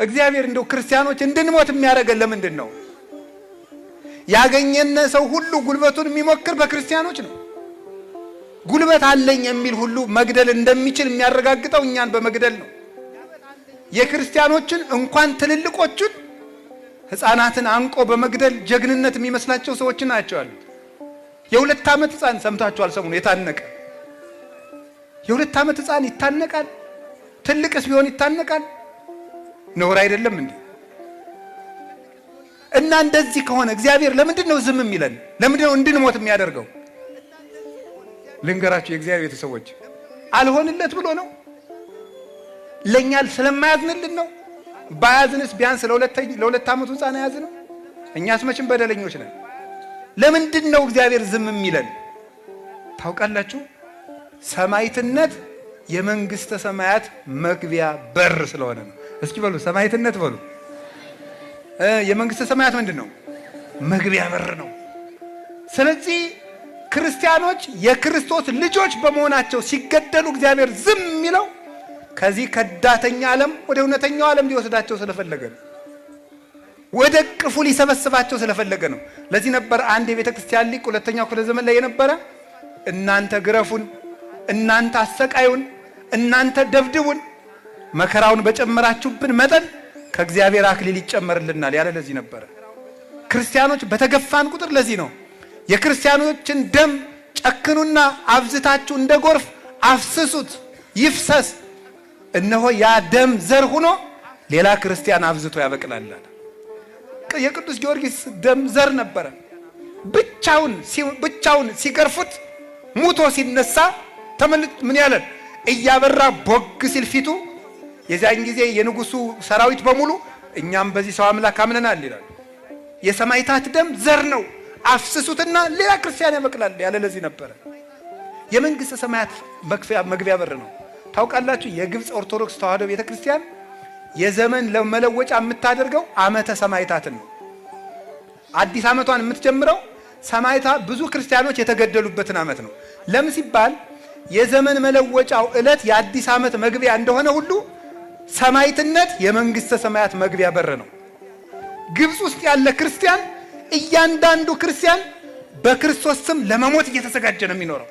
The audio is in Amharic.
እግዚአብሔር እንደው ክርስቲያኖች እንድንሞት የሚያደርገን ለምንድን ነው? ያገኘነ ሰው ሁሉ ጉልበቱን የሚሞክር በክርስቲያኖች ነው። ጉልበት አለኝ የሚል ሁሉ መግደል እንደሚችል የሚያረጋግጠው እኛን በመግደል ነው። የክርስቲያኖችን እንኳን ትልልቆቹን ሕፃናትን አንቆ በመግደል ጀግንነት የሚመስላቸው ሰዎች ናቸው አሉ። የ2 ዓመት ሕፃን ሰምታችኋል? ሰሞኑን የታነቀ የ2 ዓመት ሕፃን ይታነቃል? ትልቅስ ቢሆን ይታነቃል? ነውር አይደለም እንዴ? እና እንደዚህ ከሆነ እግዚአብሔር ለምንድን ነው ዝም የሚለን? ለምንድን ነው እንድንሞት የሚያደርገው? ልንገራችሁ የእግዚአብሔር ቤተሰቦች፣ አልሆንለት ብሎ ነው? ለኛ ስለማያዝንልን ነው? ባያዝንስ ቢያንስ ለ2 ዓመቱ ሕፃን ያዝነው? እኛስ መቼም በደለኞች ነን። ለምንድን ነው እግዚአብሔር ዝም የሚለን? ታውቃላችሁ? ሰማዕትነት የመንግስተ ሰማያት መግቢያ በር ስለሆነ ነው። እስኪ በሉ ሰማዕትነት በሉ። የመንግስተ ሰማያት ምንድን ነው? መግቢያ በር ነው። ስለዚህ ክርስቲያኖች የክርስቶስ ልጆች በመሆናቸው ሲገደሉ እግዚአብሔር ዝም የሚለው ከዚህ ከዳተኛ ዓለም ወደ እውነተኛው ዓለም ሊወስዳቸው ስለፈለገ ነው። ወደ ቅፉ ሊሰበስባቸው ስለፈለገ ነው። ለዚህ ነበር አንድ የቤተ ክርስቲያን ሊቅ ሁለተኛው ክፍለ ዘመን ላይ የነበረ እናንተ ግረፉን፣ እናንተ አሰቃዩን፣ እናንተ ደብድቡን፣ መከራውን በጨመራችሁብን መጠን ከእግዚአብሔር አክሊል ይጨመርልናል ያለ ለዚህ ነበረ። ክርስቲያኖች በተገፋን ቁጥር ለዚህ ነው የክርስቲያኖችን ደም ጨክኑና አብዝታችሁ እንደ ጎርፍ አፍስሱት ይፍሰስ፣ እነሆ ያ ደም ዘር ሆኖ ሌላ ክርስቲያን አብዝቶ ያበቅላል። የቅዱስ ጊዮርጊስ ደም ዘር ነበረ። ብቻውን ሲገርፉት ሙቶ ሲነሳ ተመልጥ ምን ያለን እያበራ ቦግ ሲል ፊቱ የዛን ጊዜ የንጉሱ ሰራዊት በሙሉ እኛም በዚህ ሰው አምላክ አምነናል ይላል። የሰማዕታት ደም ዘር ነው፣ አፍስሱትና ሌላ ክርስቲያን ያበቅላል ያለ ለዚህ ነበረ። የመንግስተ ሰማያት መግቢያ በር ነው። ታውቃላችሁ? የግብፅ ኦርቶዶክስ ተዋሕዶ ቤተክርስቲያን የዘመን ለመለወጫ የምታደርገው ዓመተ ሰማዕታትን ነው። አዲስ ዓመቷን የምትጀምረው ሰማዕታት ብዙ ክርስቲያኖች የተገደሉበትን ዓመት ነው። ለምን ሲባል የዘመን መለወጫው ዕለት የአዲስ ዓመት መግቢያ እንደሆነ ሁሉ ሰማዕትነት የመንግስተ ሰማያት መግቢያ በር ነው። ግብፅ ውስጥ ያለ ክርስቲያን እያንዳንዱ ክርስቲያን በክርስቶስ ስም ለመሞት እየተዘጋጀ ነው የሚኖረው።